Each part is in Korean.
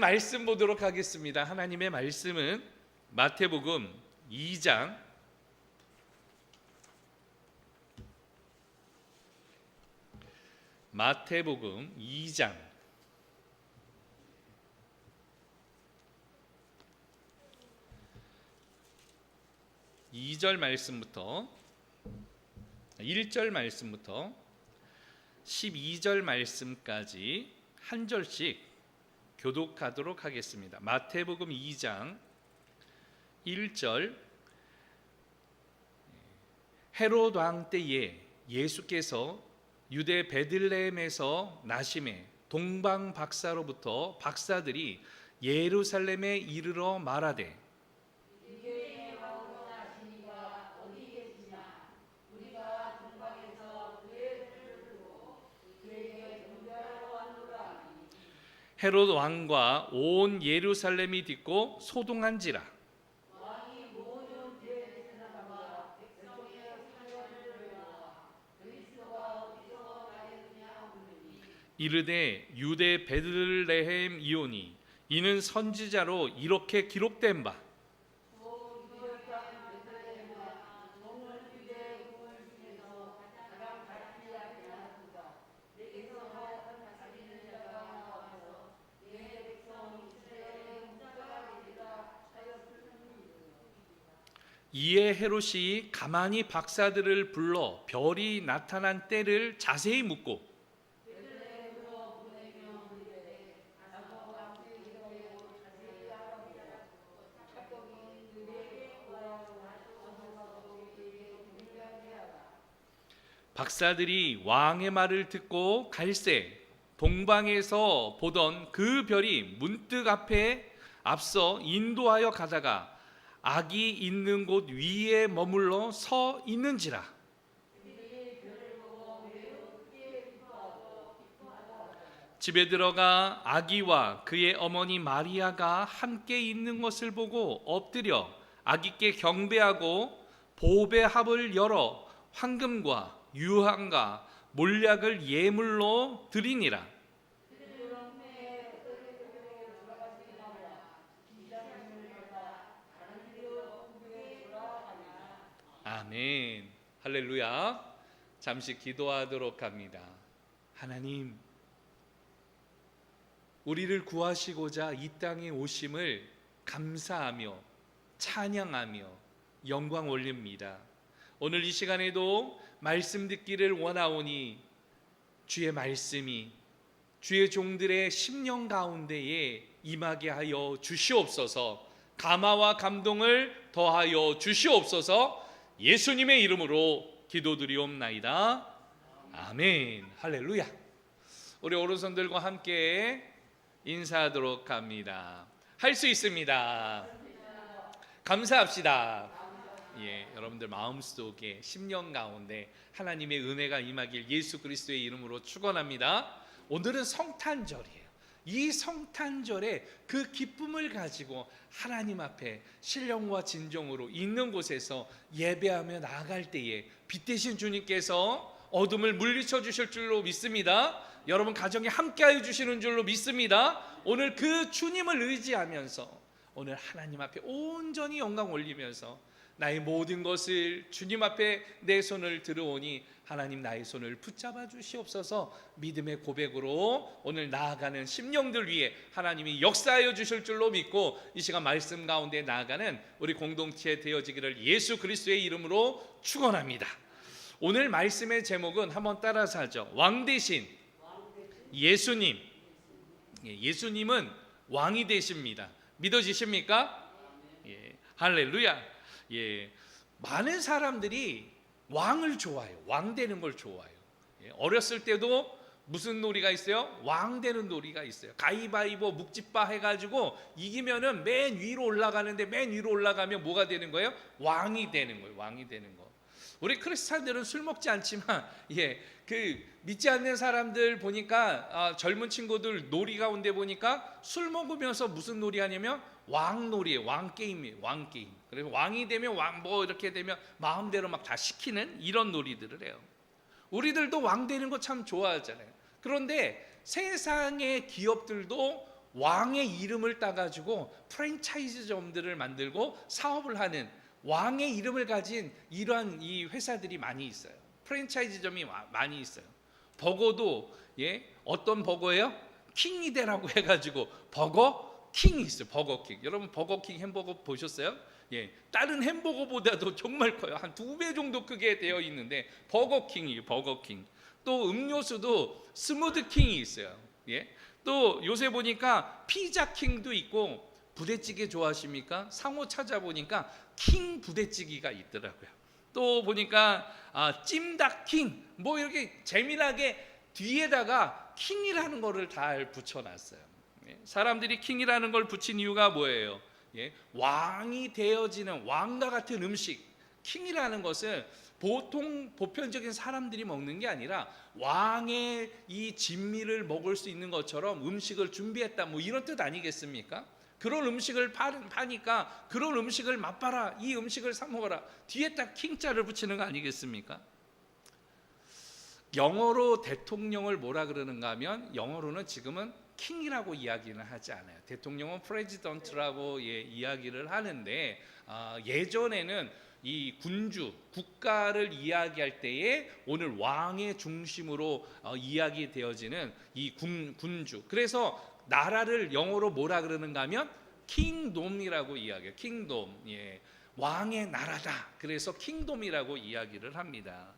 말씀 보도록 하겠습니다. 하나님의 말씀은 마태복음 2장 2절 말씀부터 1절 말씀부터 12절 말씀까지 한 절씩 교독하도록 하겠습니다. 마태복음 2장 1절. 헤롯 왕 때에 예수께서 유대 베들레헴에서 나심에 동방 박사로부터 박사들이 예루살렘에 이르러 말하되 헤롯 왕과 온 예루살렘이 듣고 소동한지라. 이르되 유대 베들레헴 이오니 이는 선지자로 이렇게 기록된 바 이에 헤롯이 가만히 박사들을 불러 별이 나타난 때를 자세히 묻고 박사들이 왕의 말을 듣고 갈새 동방에서 보던 그 별이 문득 앞서 인도하여 가다가 악이 있는 곳 위에 머물러 서 있는지라. 집에 들어가 아기와 그의 어머니 마리아가 함께 있는 것을 보고 엎드려 아기께 경배하고 보배 합을 열어 황금과 유황과 몰약을 예물로 드리니라. 아멘. 할렐루야. 잠시 기도하도록 합니다. 하나님, 우리를 구하시고자 이 땅에 오심을 감사하며 찬양하며 영광 올립니다. 오늘 이 시간에도 말씀 듣기를 원하오니 주의 말씀이 주의 종들의 심령 가운데에 임하게 하여 주시옵소서. 감화와 감동을 더하여 주시옵소서. 예수님의 이름으로 기도드리옵나이다. 아멘. 할렐루야. 우리 오른손들과 함께 인사하도록 합니다. 할 수 있습니다. 감사합시다. 예, 여러분들 마음속에 심령 가운데 하나님의 은혜가 임하길 예수 그리스도의 이름으로 축원합니다. 오늘은 성탄절이에요. 이 성탄절에 그 기쁨을 가지고 하나님 앞에 신령과 진정으로 있는 곳에서 예배하며 나아갈 때에 빛 대신 주님께서 어둠을 물리쳐 주실 줄로 믿습니다. 여러분 가정에 함께하여 주시는 줄로 믿습니다. 오늘 그 주님을 의지하면서 오늘 하나님 앞에 온전히 영광 올리면서 나의 모든 것을 주님 앞에 내 손을 들어오니 하나님 나의 손을 붙잡아 주시옵소서. 믿음의 고백으로 오늘 나아가는 심령들 위해 하나님이 역사하여 주실 줄로 믿고 이 시간 말씀 가운데 나아가는 우리 공동체 되어지기를 예수 그리스도의 이름으로 축원합니다. 오늘 말씀의 제목은 한번 따라서 하죠. 왕 대신 예수님. 예수님은 왕이 되십니다. 믿어지십니까? 예, 할렐루야. 예, 많은 사람들이 왕을 좋아해요. 왕 되는 걸 좋아해요. 예, 어렸을 때도 무슨 놀이가 있어요? 왕 되는 놀이가 있어요. 가위바위보 묵찌빠 해가지고 이기면은 맨 위로 올라가는데 맨 위로 올라가면 뭐가 되는 거예요? 왕이 되는 거예요. 왕이 되는 거. 우리 크리스찬들은 술 먹지 않지만 믿지 않는 사람들 보니까 젊은 친구들 놀이 가운데 보니까 술 먹으면서 무슨 놀이 하냐면 왕놀이에요. 왕게임이에요. 왕게임. 그래서 왕이 되면 이렇게 되면 마음대로 막 다 시키는 이런 놀이들을 해요. 우리들도 왕 되는 거 참 좋아하잖아요. 그런데 세상의 기업들도 왕의 이름을 따가지고 프랜차이즈점들을 만들고 사업을 하는 왕의 이름을 가진 이러한 이 회사들이 많이 있어요. 프랜차이즈점이 많이 있어요. 버거도 어떤 버거예요? 킹이데라고 해가지고 버거 킹이 있어요. 버거킹. 여러분 버거킹 햄버거 보셨어요? 다른 햄버거보다도 정말 커요. 한 2배 정도 크게 되어 있는데 버거킹이에요. 버거킹. 또 음료수도 스무드킹이 있어요. 또 요새 보니까 피자킹도 있고, 부대찌개 좋아하십니까? 상호 찾아보니까 킹 부대찌개가 있더라고요. 또 보니까 찜닭킹, 뭐 이렇게 재미나게 뒤에다가 킹이라는 거를 다 붙여놨어요. 사람들이 킹이라는 걸 붙인 이유가 뭐예요? 왕이 되어지는 왕과 같은 음식, 킹이라는 것은 보통 보편적인 사람들이 먹는 게 아니라 왕의 이 진미를 먹을 수 있는 것처럼 음식을 준비했다, 뭐 이런 뜻 아니겠습니까? 그런 음식을 파니까 그런 음식을 맛봐라, 이 음식을 사 먹어라, 뒤에 딱 킹자를 붙이는 거 아니겠습니까? 영어로 대통령을 뭐라 그러는가 하면, 영어로는 지금은 킹이라고 이야기는 하지 않아요. 대통령은 프레지던트라고 이야기를 하는데, 예전에는 이 군주, 국가를 이야기할 때에 오늘 왕의 중심으로 이야기되어지는 이 군주, 그래서 나라를 영어로 뭐라 그러는가 하면 킹돔이라고 이야기해요. 킹돔, 왕의 나라다. 그래서 킹돔이라고 이야기를 합니다.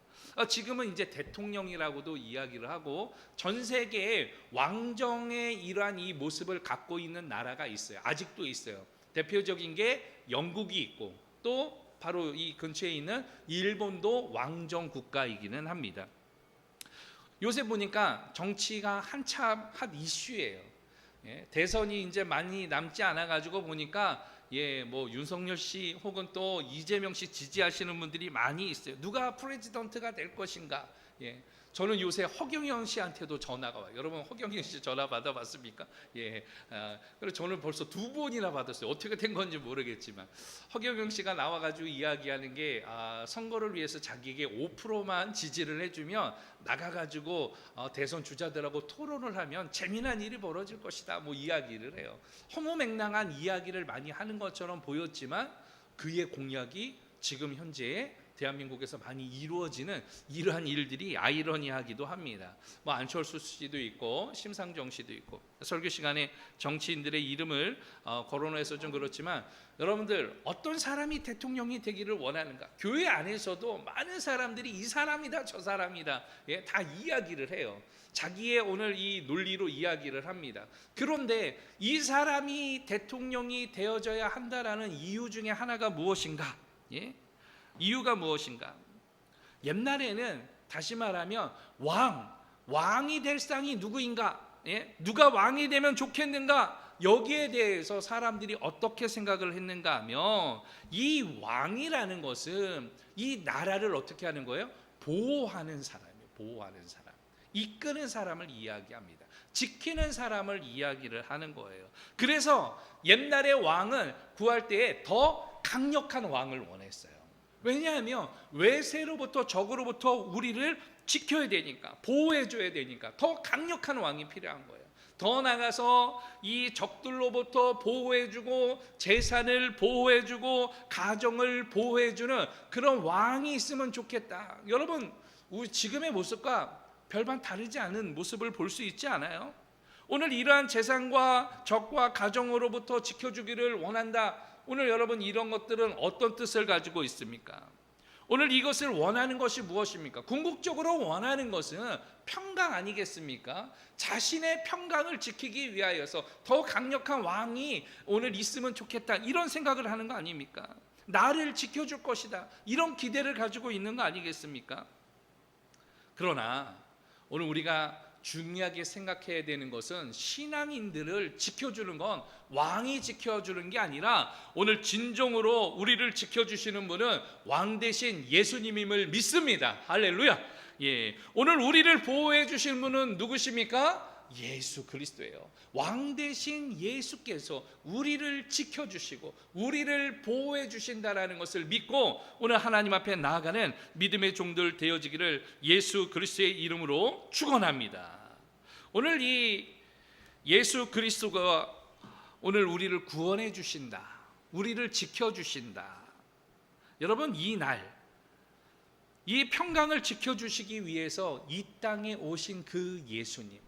지금은 이제 대통령이라고도 이야기를 하고, 전 세계에 왕정의 이러한 이 모습을 갖고 있는 나라가 있어요. 아직도 있어요. 대표적인 게 영국이 있고, 또 바로 이 근처에 있는 일본도 왕정 국가이기는 합니다. 요새 보니까 정치가 한참 핫 이슈예요. 대선이 이제 많이 남지 않아 가지고 보니까 뭐 윤석열 씨 혹은 또 이재명 씨 지지하시는 분들이 많이 있어요. 누가 프레지던트가 될 것인가? 저는 요새 허경영 씨한테도 전화가 와요. 여러분 허경영 씨 전화 받아봤습니까? 그래서 저는 벌써 2번이나 받았어요. 어떻게 된 건지 모르겠지만 허경영 씨가 나와가지고 이야기하는 게, 선거를 위해서 자기에게 5%만 지지를 해주면 나가가지고 대선 주자들하고 토론을 하면 재미난 일이 벌어질 것이다, 뭐 이야기를 해요. 허무맹랑한 이야기를 많이 하는 것처럼 보였지만 그의 공약이 지금 현재 대한민국에서 많이 이루어지는 이러한 일들이 아이러니하기도 합니다. 뭐 안철수 씨도 있고 심상정 씨도 있고, 설교 시간에 정치인들의 이름을 거론해서 좀 그렇지만, 여러분들 어떤 사람이 대통령이 되기를 원하는가? 교회 안에서도 많은 사람들이 이 사람이다 저 사람이다 다 이야기를 해요. 자기의 오늘 이 논리로 이야기를 합니다. 그런데 이 사람이 대통령이 되어져야 한다라는 이유 중에 하나가 무엇인가? 이유가 무엇인가? 옛날에는 다시 말하면 왕이 될 상이 누구인가? 누가 왕이 되면 좋겠는가? 여기에 대해서 사람들이 어떻게 생각을 했는가 하면, 이 왕이라는 것은 이 나라를 어떻게 하는 거예요? 보호하는 사람이에요. 보호하는 사람, 이끄는 사람을 이야기합니다. 지키는 사람을 이야기를 하는 거예요. 그래서 옛날에 왕은 구할 때에 더 강력한 왕을 원했어요. 왜냐하면 외세로부터, 적으로부터 우리를 지켜야 되니까, 보호해줘야 되니까 더 강력한 왕이 필요한 거예요. 더 나가서 이 적들로부터 보호해주고, 재산을 보호해주고, 가정을 보호해주는 그런 왕이 있으면 좋겠다. 여러분, 우리 지금의 모습과 별반 다르지 않은 모습을 볼 수 있지 않아요? 오늘 이러한 재산과 적과 가정으로부터 지켜주기를 원한다. 오늘 여러분 이런 것들은 어떤 뜻을 가지고 있습니까? 오늘 이것을 원하는 것이 무엇입니까? 궁극적으로 원하는 것은 평강 아니겠습니까? 자신의 평강을 지키기 위하여서 더 강력한 왕이 오늘 있으면 좋겠다, 이런 생각을 하는 거 아닙니까? 나를 지켜줄 것이다, 이런 기대를 가지고 있는 거 아니겠습니까? 그러나 오늘 우리가 중요하게 생각해야 되는 것은, 신앙인들을 지켜주는 건 왕이 지켜주는 게 아니라 오늘 진정으로 우리를 지켜주시는 분은 왕 대신 예수님임을 믿습니다. 할렐루야. 오늘 우리를 보호해 주신 분은 누구십니까? 예수 그리스도예요. 왕 대신 예수께서 우리를 지켜주시고 우리를 보호해 주신다라는 것을 믿고 오늘 하나님 앞에 나아가는 믿음의 종들 되어지기를 예수 그리스도의 이름으로 축원합니다. 오늘 이 예수 그리스도가 오늘 우리를 구원해 주신다. 우리를 지켜 주신다. 여러분, 이 평강을 지켜 주시기 위해서 이 땅에 오신 그 예수님,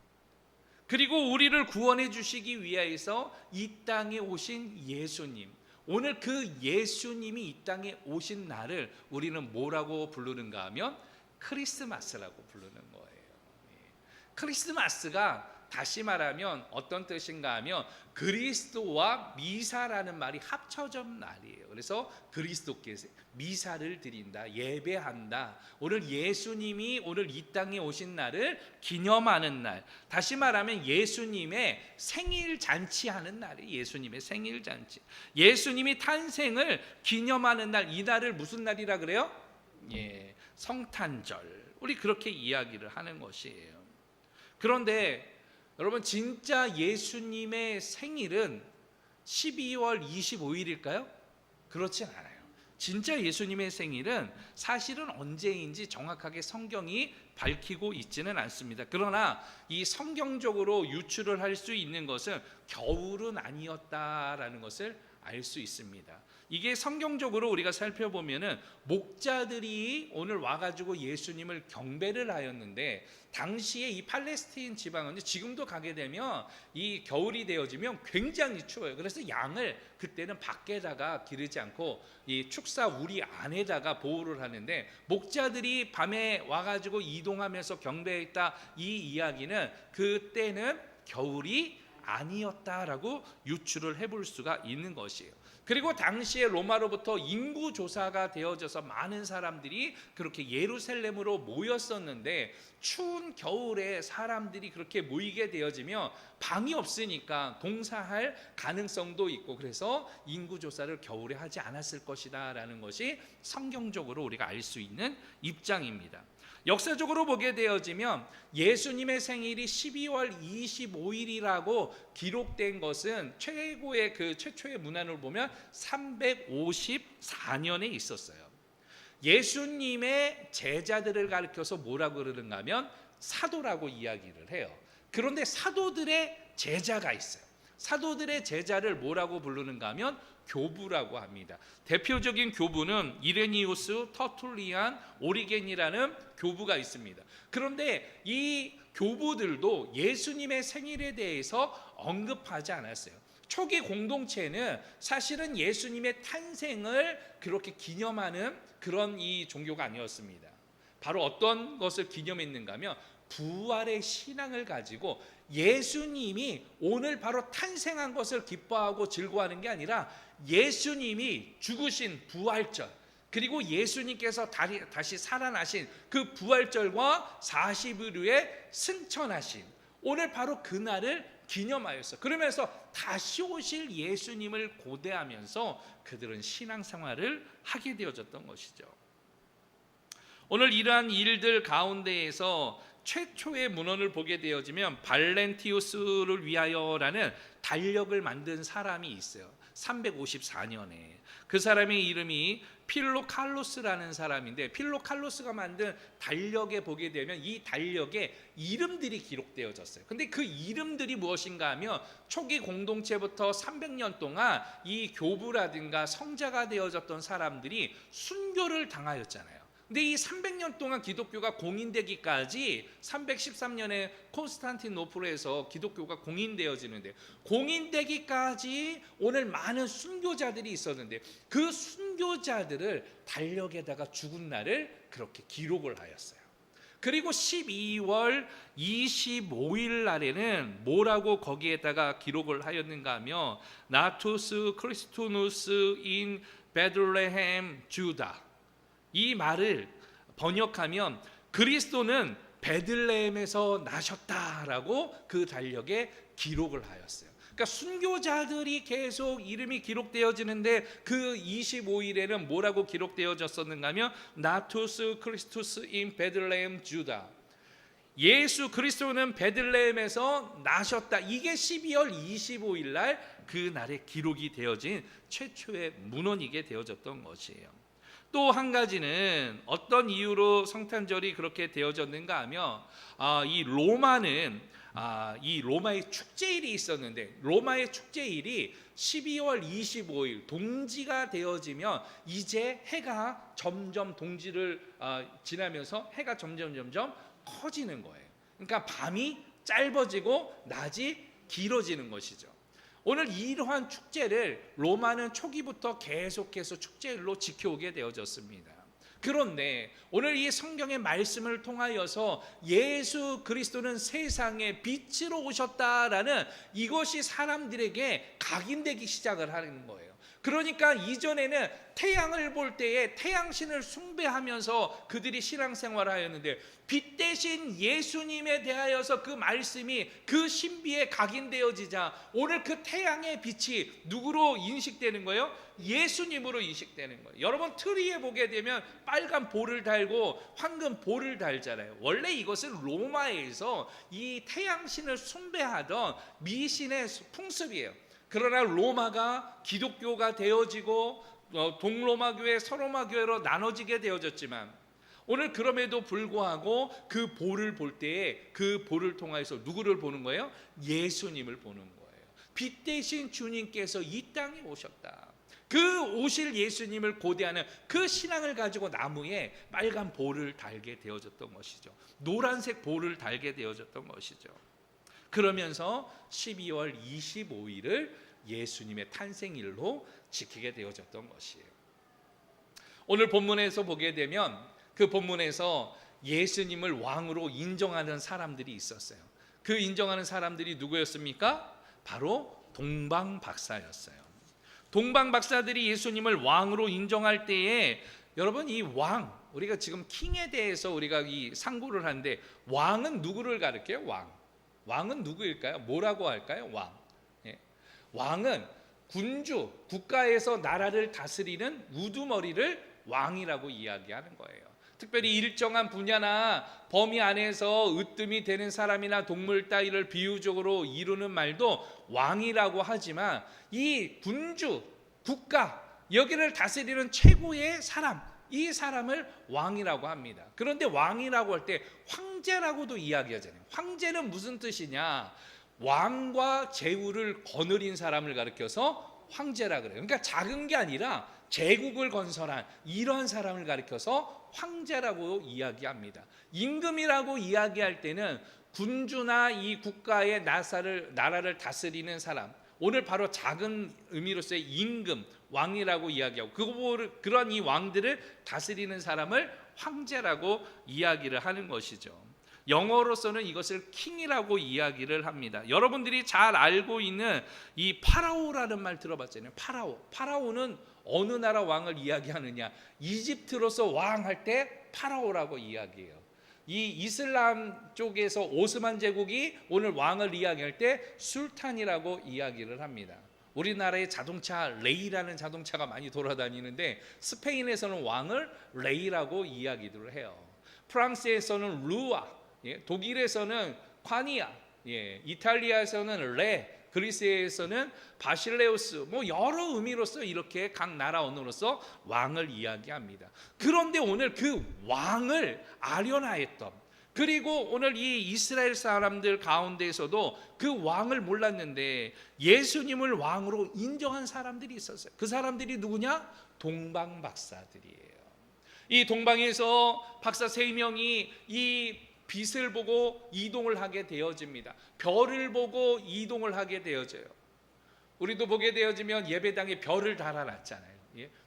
그리고 우리를 구원해 주시기 위해서 이 땅에 오신 예수님, 오늘 그 예수님이 이 땅에 오신 날을 우리는 뭐라고 부르는가 하면 크리스마스라고 부르는 거예요. 크리스마스가 다시 말하면 어떤 뜻인가 하면 그리스도와 미사라는 말이 합쳐진 날이에요. 그래서 그리스도께서 미사를 드린다, 예배한다. 오늘 예수님이 오늘 이 땅에 오신 날을 기념하는 날, 다시 말하면 예수님의 생일 잔치하는 날이에요. 예수님의 생일 잔치, 예수님이 탄생을 기념하는 날, 이 날을 무슨 날이라 그래요? 성탄절. 우리 그렇게 이야기를 하는 것이에요. 그런데 여러분, 진짜 예수님의 생일은 12월 25일일까요? 그렇진 않아요. 진짜 예수님의 생일은 사실은 언제인지 정확하게 성경이 밝히고 있지는 않습니다. 그러나 이 성경적으로 유추를 할 수 있는 것은 겨울은 아니었다라는 것을 알 수 있습니다. 이게 성경적으로 우리가 살펴보면은 목자들이 오늘 와가지고 예수님을 경배를 하였는데, 당시에 이 팔레스타인 지방은 지금도 가게 되면 이 겨울이 되어지면 굉장히 추워요. 그래서 양을 그때는 밖에다가 기르지 않고 이 축사 우리 안에다가 보호를 하는데, 목자들이 밤에 와가지고 이동하면서 경배했다, 이 이야기는 그때는 겨울이 아니었다라고 유추를 해볼 수가 있는 것이에요. 그리고 당시에 로마로부터 인구 조사가 되어져서 많은 사람들이 그렇게 예루살렘으로 모였었는데, 추운 겨울에 사람들이 그렇게 모이게 되어지면 방이 없으니까 동사할 가능성도 있고, 그래서 인구 조사를 겨울에 하지 않았을 것이다 라는 것이 성경적으로 우리가 알 수 있는 입장입니다. 역사적으로 보게 되어지면 예수님의 생일이 12월 25일이라고 기록된 것은 최초의 문헌을 보면 354년에 있었어요. 예수님의 제자들을 가리켜서 뭐라고 그러는가 하면 사도라고 이야기를 해요. 그런데 사도들의 제자가 있어요. 사도들의 제자를 뭐라고 부르는가 하면 교부라고 합니다. 대표적인 교부는 이레니우스, 터툴리안, 오리겐이라는 교부가 있습니다. 그런데 이 교부들도 예수님의 생일에 대해서 언급하지 않았어요. 초기 공동체는 사실은 예수님의 탄생을 그렇게 기념하는 그런 이 종교가 아니었습니다. 바로 어떤 것을 기념했는가 하면 부활의 신앙을 가지고 예수님이 오늘 바로 탄생한 것을 기뻐하고 즐거워하는 게 아니라 예수님이 죽으신 부활절, 그리고 예수님께서 다시 살아나신 그 부활절과 40일 후에 승천하신 오늘 바로 그날을 기념하였어. 그러면서 다시 오실 예수님을 고대하면서 그들은 신앙생활을 하게 되어졌던 것이죠. 오늘 이러한 일들 가운데에서 최초의 문헌을 보게 되어지면 발렌티우스를 위하여라는 달력을 만든 사람이 있어요. 354년에 그 사람의 이름이 필로칼로스라는 사람인데, 필로칼로스가 만든 달력에 보게 되면 이 달력에 이름들이 기록되어졌어요. 근데 그 이름들이 무엇인가 하면 초기 공동체부터 300년 동안 이 교부라든가 성자가 되어졌던 사람들이 순교를 당하였잖아요. 근데 이 300년 동안 기독교가 공인되기까지 313년에 콘스탄티노플에서 기독교가 공인되어지는데, 공인되기까지 오늘 많은 순교자들이 있었는데 그 순교자들을 달력에다가 죽은 날을 그렇게 기록을 하였어요. 그리고 12월 25일 날에는 뭐라고 거기에다가 기록을 하였는가 하면 나투스 크리스토누스 인 베들레헴 주다, 이 말을 번역하면 그리스도는 베들레헴에서 나셨다라고 그 달력에 기록을 하였어요. 그러니까 순교자들이 계속 이름이 기록되어지는데 그 25일에는 뭐라고 기록되어졌었는가 하면 나투스 크리스투스 인 베들레헴 주다, 예수 그리스도는 베들레헴에서 나셨다. 이게 12월 25일 날 그 날에 기록이 되어진 최초의 문헌이게 되어졌던 것이에요. 또 한 가지는 어떤 이유로 성탄절이 그렇게 되어졌는가 하면 이 로마는 이 로마의 축제일이 있었는데, 로마의 축제일이 12월 25일 동지가 되어지면 이제 해가 점점 동지를 지나면서 해가 점점 커지는 거예요. 그러니까 밤이 짧아지고 낮이 길어지는 것이죠. 오늘 이러한 축제를 로마는 초기부터 계속해서 축제일로 지켜오게 되어졌습니다. 그런데 오늘 이 성경의 말씀을 통하여서 예수 그리스도는 세상에 빛으로 오셨다라는 이것이 사람들에게 각인되기 시작을 하는 거예요. 그러니까 이전에는 태양을 볼 때에 태양신을 숭배하면서 그들이 신앙생활을 하였는데, 빛 대신 예수님에 대하여서 그 말씀이 그 신비에 각인되어지자 오늘 그 태양의 빛이 누구로 인식되는 거예요? 예수님으로 인식되는 거예요. 여러분, 트리에 보게 되면 빨간 볼을 달고 황금 볼을 달잖아요. 원래 이것은 로마에서 이 태양신을 숭배하던 미신의 풍습이에요. 그러나 로마가 기독교가 되어지고 동로마교회, 서로마교회로 나눠지게 되어졌지만, 오늘 그럼에도 불구하고 그 볼을 볼 때에 그 볼을 통해서 누구를 보는 거예요? 예수님을 보는 거예요. 빛 대신 주님께서 이 땅에 오셨다. 그 오실 예수님을 고대하는 그 신앙을 가지고 나무에 빨간 볼을 달게 되어졌던 것이죠. 노란색 볼을 달게 되어졌던 것이죠. 그러면서 12월 25일을 예수님의 탄생일로 지키게 되어졌던 것이에요. 오늘 본문에서 보게 되면 그 본문에서 예수님을 왕으로 인정하는 사람들이 있었어요. 그 인정하는 사람들이 누구였습니까? 바로 동방박사였어요. 동방박사들이 예수님을 왕으로 인정할 때에, 여러분, 이 왕, 우리가 지금 킹에 대해서 우리가 이 상고를 하는데, 왕은 누구를 가리켜요? 왕은 누구일까요? 뭐라고 할까요? 왕은 군주, 국가에서 나라를 다스리는 우두머리를 왕이라고 이야기하는 거예요. 특별히 일정한 분야나 범위 안에서 으뜸이 되는 사람이나 동물 따위를 비유적으로 이루는 말도 왕이라고 하지만, 이 군주, 국가, 여기를 다스리는 최고의 사람, 이 사람을 왕이라고 합니다. 그런데 왕이라고 할 때 황제라고도 이야기하잖아요. 황제는 무슨 뜻이냐? 왕과 제후를 거느린 사람을 가리켜서 황제라 그래요. 그러니까 작은 게 아니라 제국을 건설한 이런 사람을 가리켜서 황제라고 이야기합니다. 임금이라고 이야기할 때는 군주나 이 국가의 나라를 다스리는 사람, 오늘 바로 작은 의미로서의 임금, 왕이라고 이야기하고, 그런 이 왕들을 다스리는 사람을 황제라고 이야기를 하는 것이죠. 영어로서는 이것을 킹이라고 이야기를 합니다. 여러분들이 잘 알고 있는 이 파라오라는 말 들어봤잖아요. 파라오는 어느 나라 왕을 이야기하느냐? 이집트로서 왕할 때 파라오라고 이야기해요. 이 이슬람 쪽에서 오스만 제국이 오늘 왕을 이야기할 때 술탄이라고 이야기를 합니다. 우리나라의 자동차 레이라는 자동차가 많이 돌아다니는데, 스페인에서는 왕을 레이라고 이야기를 해요. 프랑스에서는 루아, 독일에서는 콰니아, 이탈리아에서는 레, 그리스에서는 바실레우스, 여러 의미로서 이렇게 각 나라 언어로서 왕을 이야기합니다. 그런데 오늘 그 왕을 아련화했던, 그리고 오늘 이 이스라엘 사람들 가운데에서도 그 왕을 몰랐는데 예수님을 왕으로 인정한 사람들이 있었어요. 그 사람들이 누구냐? 동방박사들이에요. 이 동방에서 박사 3명이 이 빛을 보고 이동을 하게 되어집니다. 별을 보고 이동을 하게 되어져요. 우리도 보게 되어지면 예배당에 별을 달아놨잖아요.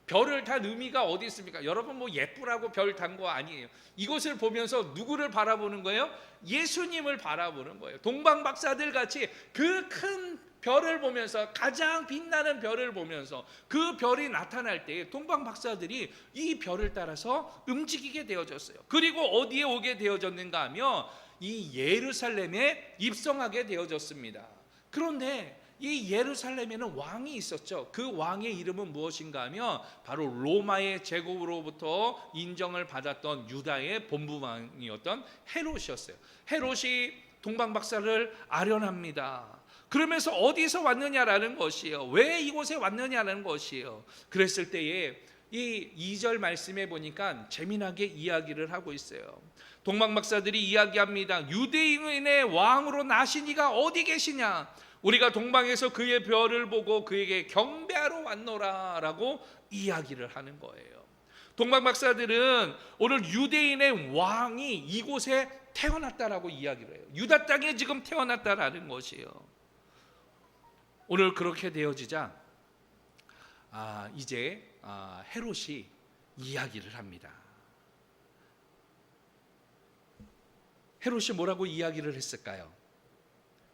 별을 단 의미가 어디 있습니까? 여러분, 예쁘라고 별 단 거 아니에요. 이것을 보면서 누구를 바라보는 거예요? 예수님을 바라보는 거예요. 동방박사들 같이 그 큰 별을 보면서, 가장 빛나는 별을 보면서 그 별이 나타날 때 동방박사들이 이 별을 따라서 움직이게 되어졌어요. 그리고 어디에 오게 되어졌는가 하면 이 예루살렘에 입성하게 되어졌습니다. 그런데 이 예루살렘에는 왕이 있었죠. 그 왕의 이름은 무엇인가 하면 바로 로마의 제국으로부터 인정을 받았던 유다의 본부왕이었던 헤롯이었어요. 헤롯이 동방박사를 아련합니다. 그러면서 어디서 왔느냐라는 것이에요. 왜 이곳에 왔느냐라는 것이에요. 그랬을 때에 이 2절 말씀에 보니까 재미나게 이야기를 하고 있어요. 동방 박사들이 이야기합니다. 유대인의 왕으로 나신 이가 어디 계시냐? 우리가 동방에서 그의 별을 보고 그에게 경배하러 왔노라 라고 이야기를 하는 거예요. 동방 박사들은 오늘 유대인의 왕이 이곳에 태어났다라고 이야기를 해요. 유다 땅에 지금 태어났다라는 것이에요. 오늘 그렇게 되어지자 이제 헤롯이 이야기를 합니다. 헤롯이 뭐라고 이야기를 했을까요?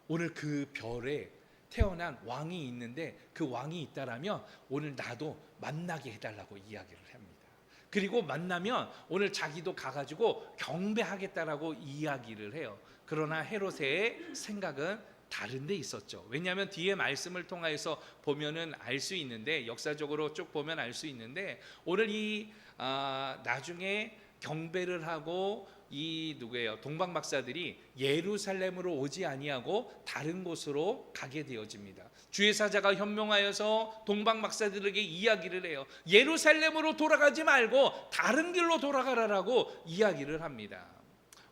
오늘 그 별에 태어난 왕이 있는데 그 왕이 있다라면 오늘 나도 만나게 해달라고 이야기를 합니다. 그리고 만나면 오늘 자기도 가가지고 경배하겠다라고 이야기를 해요. 그러나 헤롯의 생각은 다른 데 있었죠. 왜냐하면 뒤에 말씀을 통해서 보면은 알 수 있는데, 역사적으로 쭉 보면 알 수 있는데, 오늘 이 나중에 경배를 하고 이 누구예요? 동방 박사들이 예루살렘으로 오지 아니하고 다른 곳으로 가게 되어집니다. 주의 사자가 현명하여서 동방 박사들에게 이야기를 해요. 예루살렘으로 돌아가지 말고 다른 길로 돌아가라라고 이야기를 합니다.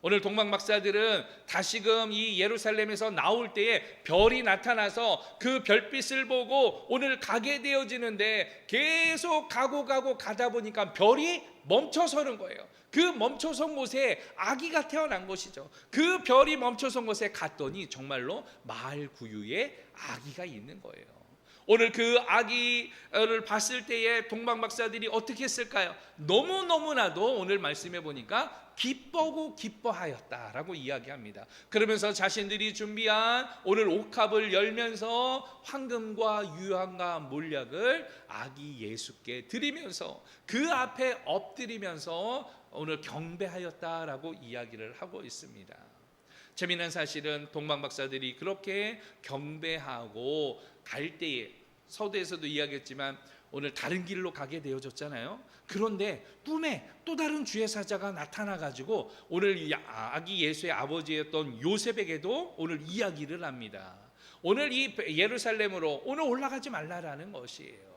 오늘 동방 박사들은 다시금 이 예루살렘에서 나올 때에 별이 나타나서 그 별빛을 보고 오늘 가게 되어지는데, 계속 가고 가다 보니까 별이 멈춰서는 거예요. 그 멈춰선 곳에 아기가 태어난 것이죠. 그 별이 멈춰선 곳에 갔더니 정말로 마을 구유에 아기가 있는 거예요. 오늘 그 아기를 봤을 때에 동방 박사들이 어떻게 했을까요? 너무나도 오늘 말씀해 보니까 기뻐하였다라고 이야기합니다. 그러면서 자신들이 준비한 오늘 옥합을 열면서 황금과 유황과 몰약을 아기 예수께 드리면서 그 앞에 엎드리면서 오늘 경배하였다라고 이야기를 하고 있습니다. 재미난 사실은 동방 박사들이 그렇게 경배하고 갈 때에, 서두에서도 이야기했지만 오늘 다른 길로 가게 되어졌잖아요. 그런데 꿈에 또 다른 주의 사자가 나타나가지고 오늘 아기 예수의 아버지였던 요셉에게도 오늘 이야기를 합니다. 오늘 이 예루살렘으로 오늘 올라가지 말라라는 것이에요.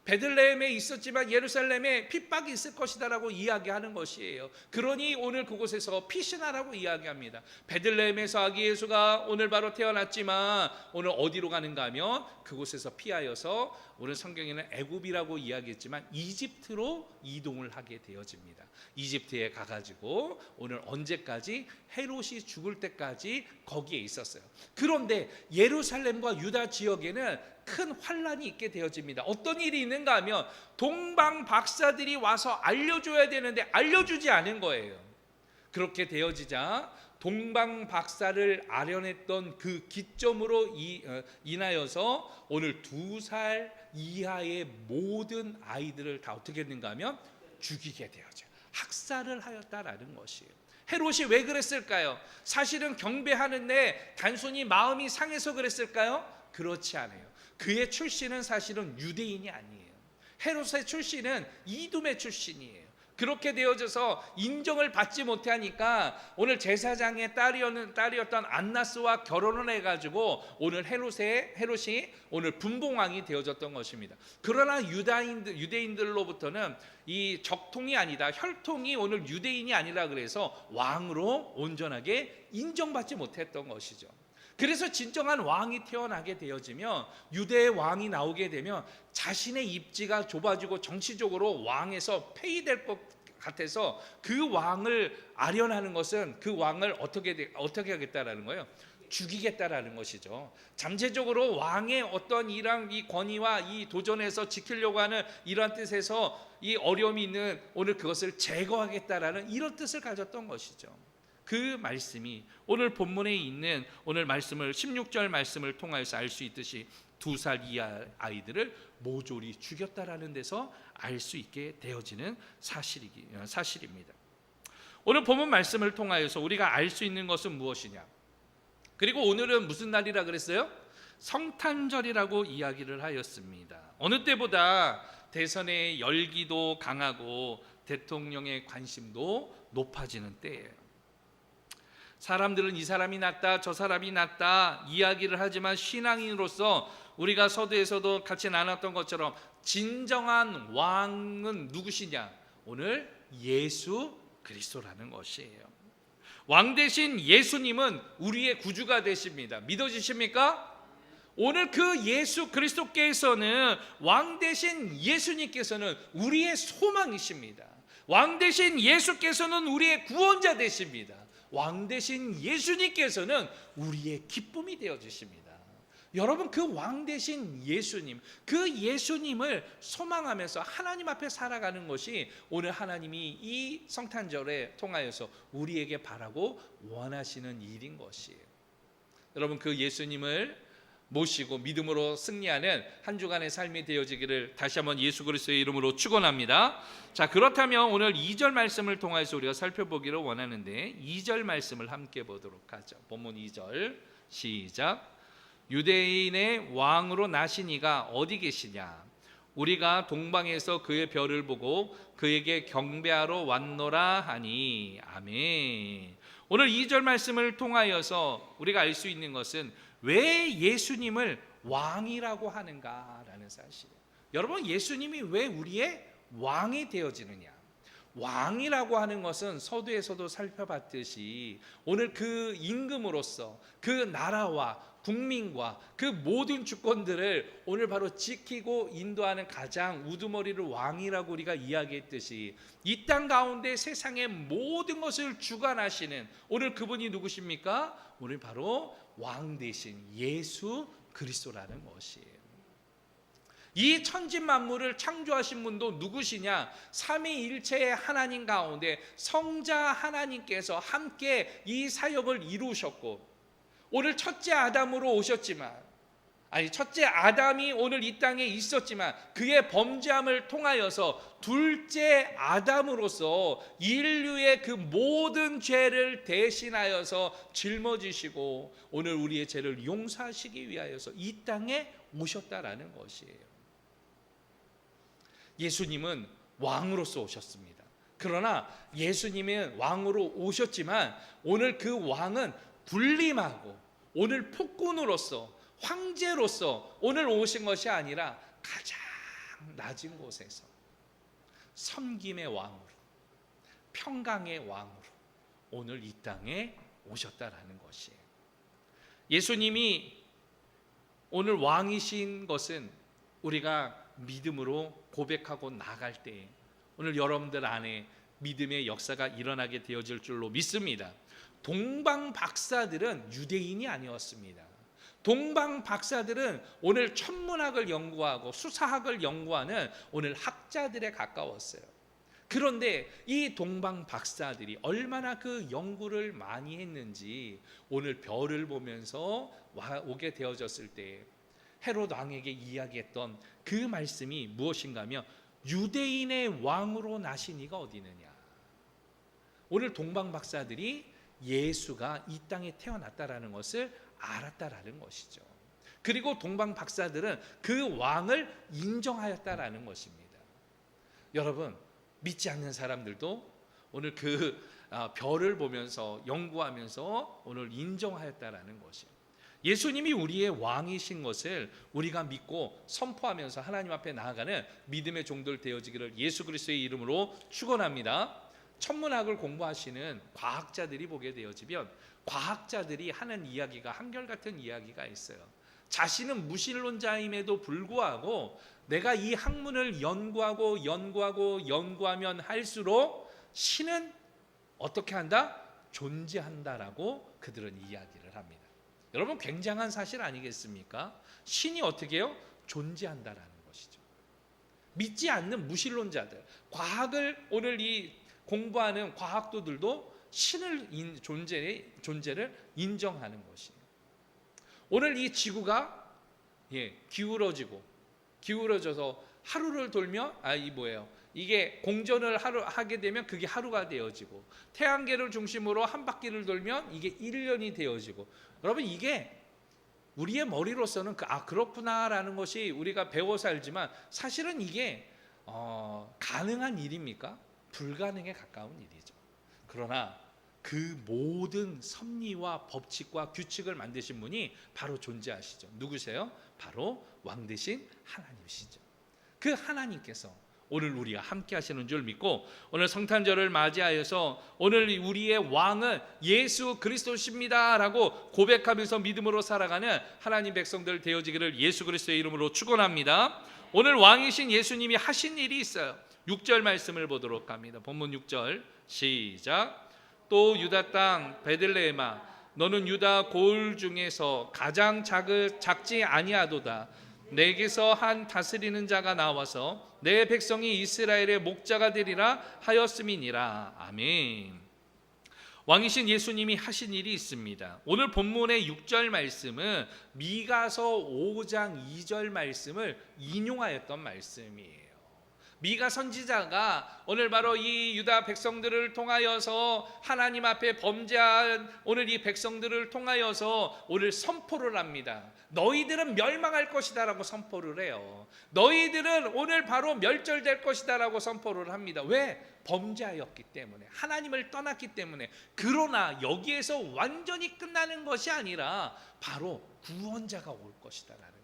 베들레헴에 있었지만 예루살렘에 핍박이 있을 것이다라고 이야기하는 것이에요. 그러니 오늘 그곳에서 피신하라고 이야기합니다. 베들레헴에서 아기 예수가 오늘 바로 태어났지만 오늘 어디로 가는가 하면 그곳에서 피하여서 오늘 성경에는 애굽이라고 이야기했지만 이집트로 이동을 하게 되어집니다. 이집트에 가가지고 오늘 언제까지? 헤롯이 죽을 때까지 거기에 있었어요. 그런데 예루살렘과 유다 지역에는 큰 환란이 있게 되어집니다. 어떤 일이 있는가 하면 동방 박사들이 와서 알려줘야 되는데 알려주지 않은 거예요. 그렇게 되어지자 동방 박사를 아련했던 그 기점으로 인하여서 오늘 2살 이하의 모든 아이들을 다 어떻게 했는가 하면 죽이게 되어져, 학살을 하였다라는 것이에요. 헤롯이 왜 그랬을까요? 사실은 경배하는데 단순히 마음이 상해서 그랬을까요? 그렇지 않아요. 그의 출신은 사실은 유대인이 아니에요. 헤롯의 출신은 이둠의 출신이에요. 그렇게 되어져서 인정을 받지 못하니까 오늘 제사장의 딸이었던 안나스와 결혼을 해가지고 오늘 헤롯이 오늘 분봉왕이 되어졌던 것입니다. 그러나 유대인들로부터는 이 적통이 아니다, 혈통이 오늘 유대인이 아니라 그래서 왕으로 온전하게 인정받지 못했던 것이죠. 그래서 진정한 왕이 태어나게 되어지면, 유대의 왕이 나오게 되면 자신의 입지가 좁아지고 정치적으로 왕에서 폐위될 것 같아서 그 왕을 아련하는 것은 그 왕을 어떻게 하겠다라는 거예요? 죽이겠다라는 것이죠. 잠재적으로 왕의 어떤 이 권위와 이 도전에서 지키려고 하는 이러한 뜻에서 이 어려움이 있는 오늘 그것을 제거하겠다라는 이런 뜻을 가졌던 것이죠. 그 말씀이 오늘 본문에 있는 오늘 말씀을 16절 말씀을 통해서 알 수 있듯이 2살 이하 아이들을 모조리 죽였다라는 데서 알 수 있게 되어지는 사실입니다. 오늘 본문 말씀을 통하여서 우리가 알 수 있는 것은 무엇이냐? 그리고 오늘은 무슨 날이라 그랬어요? 성탄절이라고 이야기를 하였습니다. 어느 때보다 대선의 열기도 강하고 대통령의 관심도 높아지는 때예요. 사람들은 이 사람이 낫다, 저 사람이 낫다 이야기를 하지만 신앙인으로서 우리가 서두에서도 같이 나눴던 것처럼 진정한 왕은 누구시냐? 오늘 예수 그리스도라는 것이에요. 왕 대신 예수님은 우리의 구주가 되십니다. 믿어지십니까? 오늘 그 예수 그리스도께서는 왕 대신 예수님께서는 우리의 소망이십니다. 왕 대신 예수께서는 우리의 구원자 되십니다. 왕 대신 예수님께서는 우리의 기쁨이 되어 주십니다. 여러분, 그 왕 대신 예수님, 그 예수님을 소망하면서 하나님 앞에 살아가는 것이 오늘 하나님이 이 성탄절에 통하여서 우리에게 바라고 원하시는 일인 것이에요. 여러분, 그 예수님을 모시고 믿음으로 승리하는 한 주간의 삶이 되어지기를 다시 한번 예수 그리스도의 이름으로 축원합니다. 자, 그렇다면 오늘 2절 말씀을 통해서 우리가 살펴보기를 원하는데 2절 말씀을 함께 보도록 하죠. 본문 2절 시작. 유대인의 왕으로 나신 이가 어디 계시냐? 우리가 동방에서 그의 별을 보고 그에게 경배하러 왔노라 하니. 아멘. 오늘 2절 말씀을 통하여서 우리가 알 수 있는 것은 왜 예수님을 왕이라고 하는가라는 사실이에요. 여러분, 예수님이 왜 우리의 왕이 되어지느냐? 왕이라고 하는 것은 서두에서도 살펴봤듯이 오늘 그 임금으로서 그 나라와 국민과 그 모든 주권들을 오늘 바로 지키고 인도하는 가장 우두머리를 왕이라고 우리가 이야기했듯이 이 땅 가운데 세상의 모든 것을 주관하시는 오늘 그분이 누구십니까? 오늘 바로 왕 대신 예수 그리스도라는 것이에요. 이 천지 만물을 창조하신 분도 누구시냐? 삼위일체의 하나님 가운데 성자 하나님께서 함께 이 사역을 이루셨고 오늘 첫째 아담으로 오셨지만 첫째 아담이 오늘 이 땅에 있었지만 그의 범죄함을 통하여서 둘째 아담으로서 인류의 그 모든 죄를 대신하여서 짊어지시고 오늘 우리의 죄를 용서하시기 위하여서 이 땅에 오셨다라는 것이에요. 예수님은 왕으로서 오셨습니다. 그러나 예수님은 왕으로 오셨지만 오늘 그 왕은 군림하고 오늘 폭군으로서 황제로서 오늘 오신 것이 아니라 가장 낮은 곳에서 섬김의 왕으로 평강의 왕으로 오늘 이 땅에 오셨다라는 것이에요. 예수님이 오늘 왕이신 것은 우리가 믿음으로 고백하고 나갈 때 오늘 여러분들 안에 믿음의 역사가 일어나게 되어질 줄로 믿습니다. 동방 박사들은 유대인이 아니었습니다. 동방 박사들은 오늘 천문학을 연구하고 수사학을 연구하는 오늘 학자들에 가까웠어요. 그런데 이 동방 박사들이 얼마나 그 연구를 많이 했는지 오늘 별을 보면서 오게 되어졌을 때 헤롯 왕에게 이야기했던 그 말씀이 무엇인가 하면 유대인의 왕으로 나신 이가 어디 있느냐. 오늘 동방 박사들이 예수가 이 땅에 태어났다라는 것을 알았다라는 것이죠. 그리고 동방 박사들은 그 왕을 인정하였다라는 것입니다. 여러분, 믿지 않는 사람들도 오늘 그 별을 보면서 연구하면서 오늘 인정하였다라는 것이에요. 예수님이 우리의 왕이신 것을 우리가 믿고 선포하면서 하나님 앞에 나아가는 믿음의 종들 되어지기를 예수 그리스도의 이름으로 축원합니다. 천문학을 공부하시는 과학자들이 보게 되어지면 과학자들이 하는 이야기가 한결같은 이야기가 있어요. 자신은 무신론자임에도 불구하고 내가 이 학문을 연구하면 할수록 신은 어떻게 한다? 존재한다라고 그들은 이야기를 합니다. 여러분, 굉장한 사실 아니겠습니까? 신이 어떻게 해요? 존재한다라는 것이죠. 믿지 않는 무신론자들, 과학을 오늘 이 공부하는 과학도들도 신을 존재를 인정하는 것이에요. 오늘 이 지구가 기울어져서 하루를 돌며 이게 공전을 하게 되면 그게 하루가 되어지고 태양계를 중심으로 한 바퀴를 돌면 이게 1년이 되어지고 여러분, 이게 우리의 머리로서는 그렇구나라는 것이 우리가 배워서 알지만 사실은 이게 가능한 일입니까? 불가능에 가까운 일이죠. 그러나 그 모든 섭리와 법칙과 규칙을 만드신 분이 바로 존재하시죠. 누구세요? 바로 왕 대신 하나님이시죠. 그 하나님께서 오늘 우리가 함께 하시는 줄 믿고 오늘 성탄절을 맞이하여서 오늘 우리의 왕은 예수 그리스도십니다라고 고백하면서 믿음으로 살아가는 하나님 백성들 되어지기를 예수 그리스도의 이름으로 축원합니다. 오늘 왕이신 예수님이 하신 일이 있어요. 6절 말씀을 보도록 합니다. 본문 6절 시작. 또 유다 땅 베들레헴아 너는 유다 고을 중에서 가장 작지 아니하도다. 내게서 한 다스리는 자가 나와서 내 백성이 이스라엘의 목자가 되리라 하였음이니라. 아멘. 왕이신 예수님이 하신 일이 있습니다. 오늘 본문의 6절 말씀은 미가서 5장 2절 말씀을 인용하였던 말씀이에요. 미가 선지자가 오늘 바로 이 유다 백성들을 통하여서 하나님 앞에 범죄한 오늘 이 백성들을 통하여서 오늘 선포를 합니다. 너희들은 멸망할 것이다 라고 선포를 해요. 너희들은 오늘 바로 멸절될 것이다 라고 선포를 합니다. 왜? 범죄하였기 때문에, 하나님을 떠났기 때문에. 그러나 여기에서 완전히 끝나는 것이 아니라 바로 구원자가 올 것이다 라는 거예요.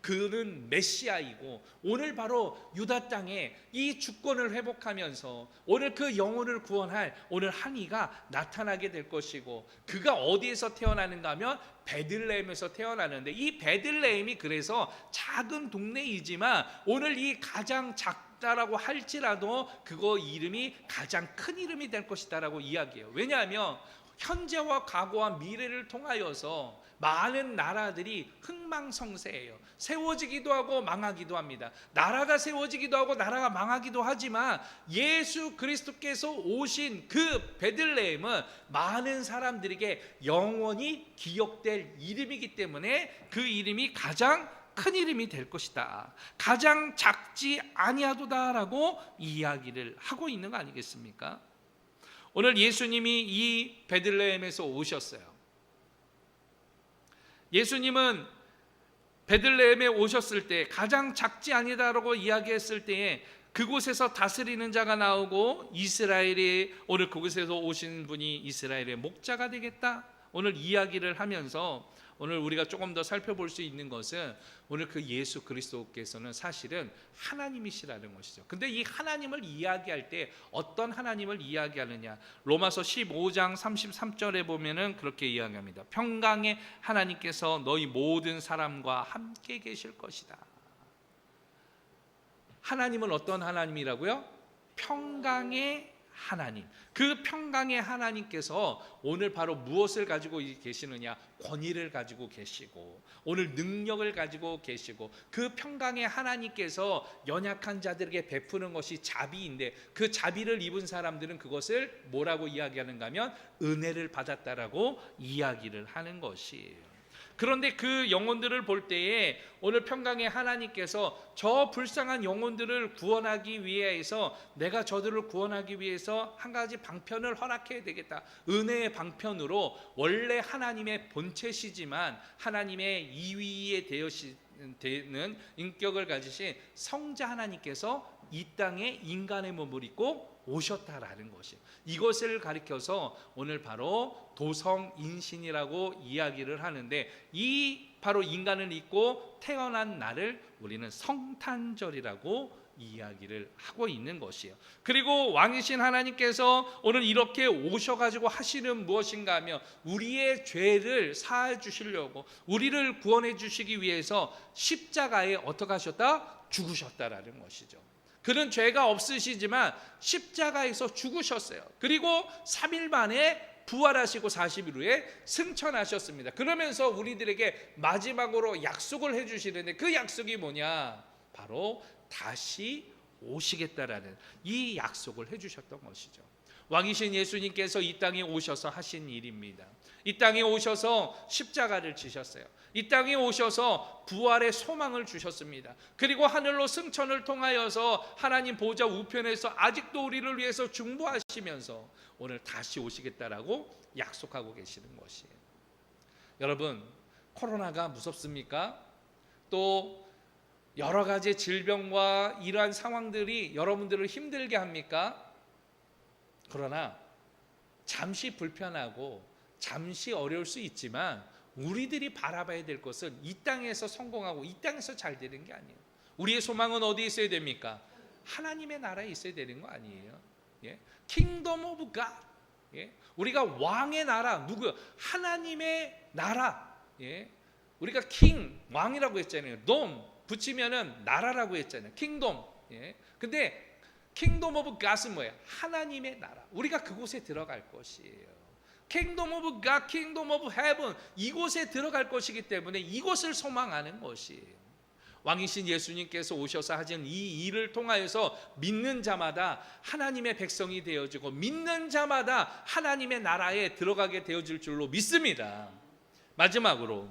그는 메시아이고 오늘 바로 유다 땅에 이 주권을 회복하면서 오늘 그 영혼을 구원할 오늘 한 이가 나타나게 될 것이고, 그가 어디에서 태어나는가 하면 베들레헴에서 태어나는데, 이 베들레헴이 그래서 작은 동네이지만 오늘 이 가장 작다라고 할지라도 그거 이름이 가장 큰 이름이 될 것이다 라고 이야기해요. 왜냐하면 현재와 과거와 미래를 통하여서 많은 나라들이 흥망성쇠해요. 세워지기도 하고 망하기도 합니다. 나라가 세워지기도 하고 나라가 망하기도 하지만 예수 그리스도께서 오신 그 베들레헴은 많은 사람들에게 영원히 기억될 이름이기 때문에 그 이름이 가장 큰 이름이 될 것이다, 가장 작지 아니하도다라고 이야기를 하고 있는 거 아니겠습니까? 오늘 예수님이 이 베들레헴에서 오셨어요. 예수님은 베들레헴에 오셨을 때 가장 작지 아니다라고 이야기했을 때에 그곳에서 다스리는 자가 나오고 이스라엘이 오늘 그곳에서 오신 분이 이스라엘의 목자가 되겠다, 오늘 이야기를 하면서 오늘 우리가 조금 더 살펴볼 수 있는 것은 오늘 그 예수 그리스도께서는 사실은 하나님이시라는 것이죠. 근데 이 하나님을 이야기할 때 어떤 하나님을 이야기하느냐, 로마서 15장 33절에 보면은 그렇게 이야기합니다. 평강의 하나님께서 너희 모든 사람과 함께 계실 것이다. 하나님은 어떤 하나님이라고요? 평강의 하나님. 그 평강의 하나님께서 오늘 바로 무엇을 가지고 계시느냐? 권위를 가지고 계시고 오늘 능력을 가지고 계시고, 그 평강의 하나님께서 연약한 자들에게 베푸는 것이 자비인데 그 자비를 입은 사람들은 그것을 뭐라고 이야기하는가 하면 은혜를 받았다라고 이야기를 하는 것이에요. 그런데 그 영혼들을 볼 때에 오늘 평강의 하나님께서 저 불쌍한 영혼들을 구원하기 위해서, 내가 저들을 구원하기 위해서 한 가지 방편을 허락해야 되겠다. 은혜의 방편으로 원래 하나님의 본체시지만 하나님의 이위에 되는 인격을 가지신 성자 하나님께서 이 땅에 인간의 몸을 입고 오셨다라는 것이에요. 이것을 가리켜서 오늘 바로 도성인신이라고 이야기를 하는데, 이 바로 인간을 입고 태어난 날을 우리는 성탄절이라고 이야기를 하고 있는 것이에요. 그리고 왕이신 하나님께서 오늘 이렇게 오셔가지고 하시는 무엇인가 하면 우리의 죄를 사해 주시려고, 우리를 구원해 주시기 위해서 십자가에 어떻게 하셨다? 죽으셨다라는 것이죠. 그는 죄가 없으시지만 십자가에서 죽으셨어요. 그리고 3일 만에 부활하시고 40일 후에 승천하셨습니다. 그러면서 우리들에게 마지막으로 약속을 해주시는데, 그 약속이 뭐냐? 바로 다시 오시겠다라는 이 약속을 해주셨던 것이죠. 왕이신 예수님께서 이 땅에 오셔서 하신 일입니다. 이 땅에 오셔서 십자가를 지셨어요. 이 땅에 오셔서 부활의 소망을 주셨습니다. 그리고 하늘로 승천을 통하여서 하나님 보좌 우편에서 아직도 우리를 위해서 중보하시면서 오늘 다시 오시겠다라고 약속하고 계시는 것이에요. 여러분, 코로나가 무섭습니까? 또 여러 가지 질병과 이러한 상황들이 여러분들을 힘들게 합니까? 그러나 잠시 불편하고 잠시 어려울 수 있지만 우리들이 바라봐야 될 것은 이 땅에서 성공하고 이 땅에서 잘 되는 게 아니에요. 우리의 소망은 어디에 있어야 됩니까? 하나님의 나라에 있어야 되는 거 아니에요? 예? 킹덤 오브 갓. 예? 우리가 왕의 나라, 누구? 하나님의 나라. 예? 우리가 킹, 왕이라고 했잖아요. 돔 붙이면은 나라라고 했잖아요. 킹덤. 예? 근데 킹덤 오브 갓은 뭐예요? 하나님의 나라. 우리가 그곳에 들어갈 것이에요. 킹덤 오브 갓, 킹덤 오브 헤븐, 이곳에 들어갈 것이기 때문에 이곳을 소망하는 것이에요. 왕이신 예수님께서 오셔서 하신 이 일을 통하여서 믿는 자마다 하나님의 백성이 되어지고 믿는 자마다 하나님의 나라에 들어가게 되어질 줄로 믿습니다. 마지막으로,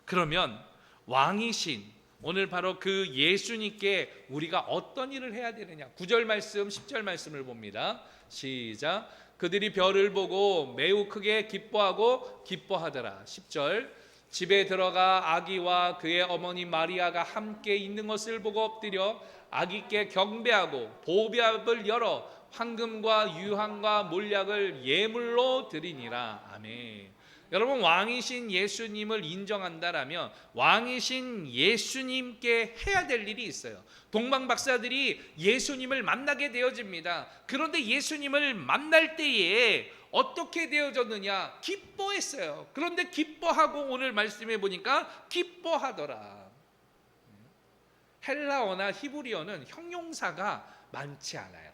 그러면 왕이신 오늘 바로 그 예수님께 우리가 어떤 일을 해야 되느냐? 9절 말씀, 10절 말씀을 봅니다. 시작. 그들이 별을 보고 매우 크게 기뻐하고 기뻐하더라. 10절. 집에 들어가 아기와 그의 어머니 마리아가 함께 있는 것을 보고 엎드려 아기께 경배하고 보배압을 열어 황금과 유황과 몰약을 예물로 드리니라. 아멘. 여러분, 왕이신 예수님을 인정한다라면 왕이신 예수님께 해야 될 일이 있어요. 동방 박사들이 예수님을 만나게 되어집니다. 그런데 예수님을 만날 때에 어떻게 되어졌느냐? 기뻐했어요. 그런데 기뻐하고 오늘 말씀해 보니까 기뻐하더라. 헬라어나 히브리어는 형용사가 많지 않아요.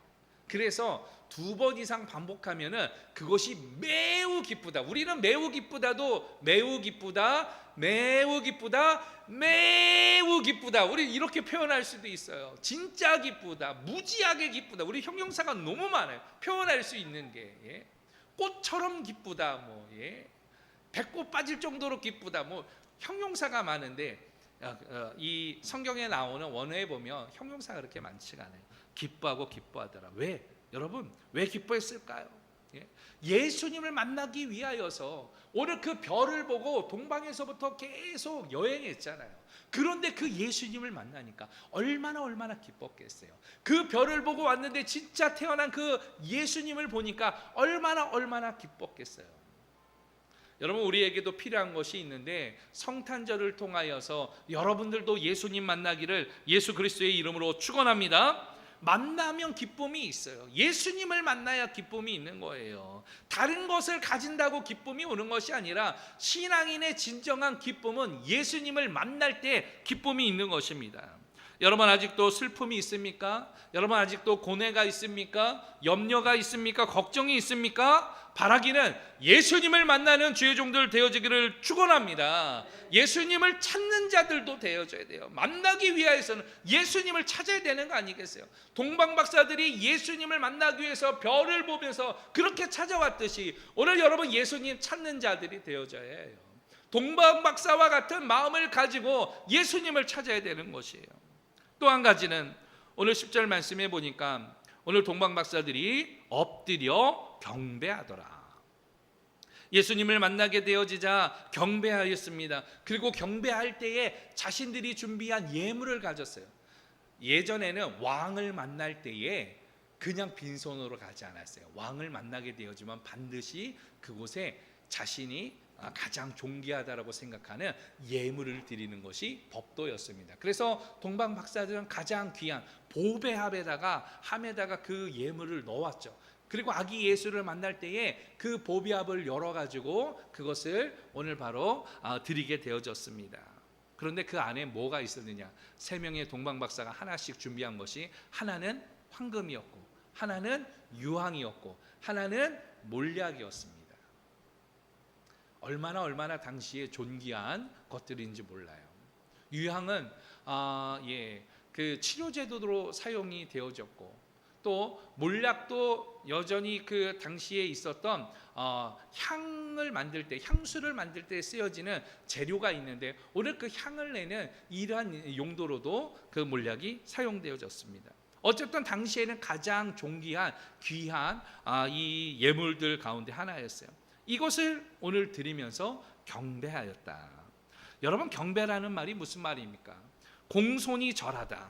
그래서 2번 이상 반복하면은 그것이 매우 기쁘다. 우리는 매우 기쁘다도 매우 기쁘다, 매우 기쁘다, 매우 기쁘다. 우리 이렇게 표현할 수도 있어요. 진짜 기쁘다, 무지하게 기쁘다. 우리 형용사가 너무 많아요. 표현할 수 있는 게. 예? 꽃처럼 기쁘다, 뭐, 예? 배꼽 빠질 정도로 기쁘다, 뭐 형용사가 많은데 이 성경에 나오는 원어에 보면 형용사가 그렇게 많지가 않아요. 기뻐하고 기뻐하더라. 왜? 여러분, 왜 기뻐했을까요? 예? 예수님을 만나기 위하여서 오늘 그 별을 보고 동방에서부터 계속 여행했잖아요. 그런데 그 예수님을 만나니까 얼마나 기뻤겠어요. 그 별을 보고 왔는데 진짜 태어난 그 예수님을 보니까 얼마나 기뻤겠어요. 여러분, 우리에게도 필요한 것이 있는데 성탄절을 통하여서 여러분들도 예수님 만나기를 예수 그리스도의 이름으로 축원합니다. 만나면 기쁨이 있어요. 예수님을 만나야 기쁨이 있는 거예요. 다른 것을 가진다고 기쁨이 오는 것이 아니라 신앙인의 진정한 기쁨은 예수님을 만날 때 기쁨이 있는 것입니다. 여러분, 아직도 슬픔이 있습니까? 여러분, 아직도 고뇌가 있습니까? 염려가 있습니까? 걱정이 있습니까? 바라기는 예수님을 만나는 주의 종들 되어지기를 축원합니다. 예수님을 찾는 자들도 되어져야 돼요. 만나기 위해서는 예수님을 찾아야 되는 거 아니겠어요? 동방 박사들이 예수님을 만나기 위해서 별을 보면서 그렇게 찾아왔듯이 오늘 여러분 예수님 찾는 자들이 되어져야 해요. 동방 박사와 같은 마음을 가지고 예수님을 찾아야 되는 것이에요. 또 한 가지는 오늘 10절 말씀해 보니까 오늘 동방 박사들이 엎드려 경배하더라. 예수님을 만나게 되어지자 경배하였습니다. 그리고 경배할 때에 자신들이 준비한 예물을 가졌어요. 예전에는 왕을 만날 때에 그냥 빈손으로 가지 않았어요. 왕을 만나게 되어지면 반드시 그곳에 자신이 가장 존귀하다라고 생각하는 예물을 드리는 것이 법도였습니다. 그래서 동방 박사들은 가장 귀한 보배합에다가 함에다가 그 예물을 넣었죠. 그리고 아기 예수를 만날 때에 그 보배합을 열어가지고 그것을 오늘 바로 드리게 되어졌습니다. 그런데 그 안에 뭐가 있었느냐? 3명의 동방 박사가 하나씩 준비한 것이 하나는 황금이었고 하나는 유황이었고 하나는 몰약이었습니다. 얼마나 당시에 존귀한 것들인지 몰라요. 유황은 그 치료 제도로 사용이 되어졌고 또 몰약도 여전히 그 당시에 있었던 향을 만들 때, 향수를 만들 때 쓰여지는 재료가 있는데 오늘 그 향을 내는 이러한 용도로도 그 몰약이 사용되어졌습니다. 어쨌든 당시에는 가장 존귀한 귀한 이 예물들 가운데 하나였어요. 이것을 오늘 드리면서 경배하였다. 여러분, 경배라는 말이 무슨 말입니까? 공손히 절하다.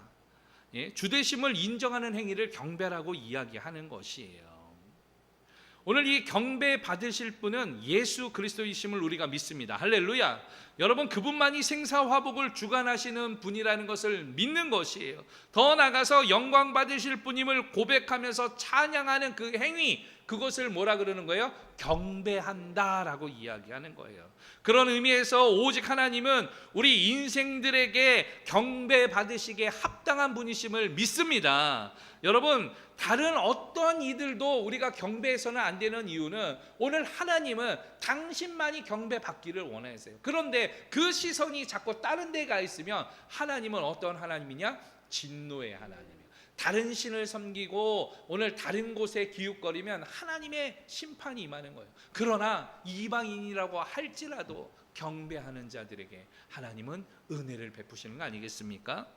주되심을 인정하는 행위를 경배라고 이야기하는 것이에요. 오늘 이 경배 받으실 분은 예수 그리스도이심을 우리가 믿습니다. 할렐루야. 여러분, 그분만이 생사화복을 주관하시는 분이라는 것을 믿는 것이에요. 더 나아가서 영광 받으실 분임을 고백하면서 찬양하는 그 행위, 그것을 뭐라 그러는 거예요? 경배한다라고 이야기하는 거예요. 그런 의미에서 오직 하나님은 우리 인생들에게 경배 받으시기에 합당한 분이심을 믿습니다. 여러분, 다른 어떤 이들도 우리가 경배해서는 안 되는 이유는 오늘 하나님은 당신만이 경배받기를 원하세요. 그런데 그 시선이 자꾸 다른 데 가 있으면 하나님은 어떤 하나님이냐? 진노의 하나님이에요. 다른 신을 섬기고 오늘 다른 곳에 기웃거리면 하나님의 심판이 임하는 거예요. 그러나 이방인이라고 할지라도 경배하는 자들에게 하나님은 은혜를 베푸시는 거 아니겠습니까?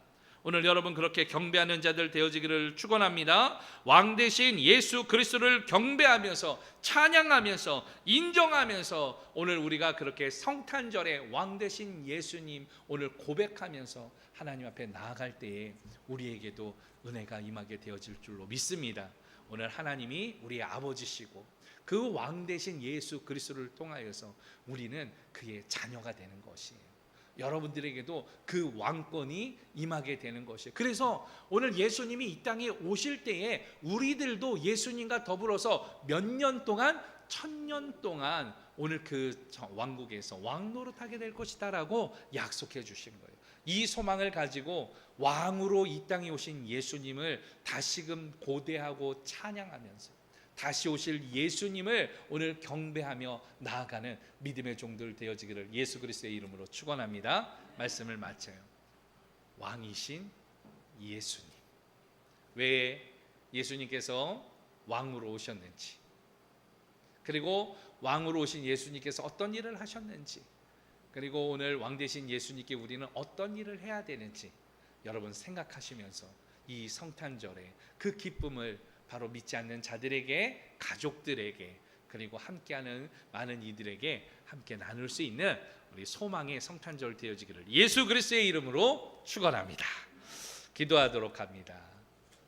오늘 여러분 그렇게 경배하는 자들 되어지기를 축원합니다. 왕 대신 예수 그리스도를 경배하면서 찬양하면서 인정하면서 오늘 우리가 그렇게 성탄절에 왕 대신 예수님 오늘 고백하면서 하나님 앞에 나아갈 때에 우리에게도 은혜가 임하게 되어질 줄로 믿습니다. 오늘 하나님이 우리의 아버지시고 그 왕 대신 예수 그리스도를 통하여서 우리는 그의 자녀가 되는 것이에요. 여러분들에게도 그 왕권이 임하게 되는 것이에요. 그래서 오늘 예수님이 이 땅에 오실 때에 우리들도 예수님과 더불어서 몇 년 동안 1000년 동안 오늘 그 왕국에서 왕노릇하게 될 것이다라고 약속해 주신 거예요. 이 소망을 가지고 왕으로 이 땅에 오신 예수님을 다시금 고대하고 찬양하면서 다시 오실 예수님을 오늘 경배하며 나아가는 믿음의 종들 되어지기를 예수 그리스도의 이름으로 축원합니다. 말씀을 마쳐요. 왕이신 예수님, 왜 예수님께서 왕으로 오셨는지, 그리고 왕으로 오신 예수님께서 어떤 일을 하셨는지, 그리고 오늘 왕 되신 예수님께 우리는 어떤 일을 해야 되는지 여러분 생각하시면서 이 성탄절에 그 기쁨을 바로 믿지 않는 자들에게, 가족들에게, 그리고 함께하는 많은 이들에게 함께 나눌 수 있는 우리 소망의 성탄절 되어지기를 예수 그리스도의 이름으로 축원합니다. 기도하도록 합니다.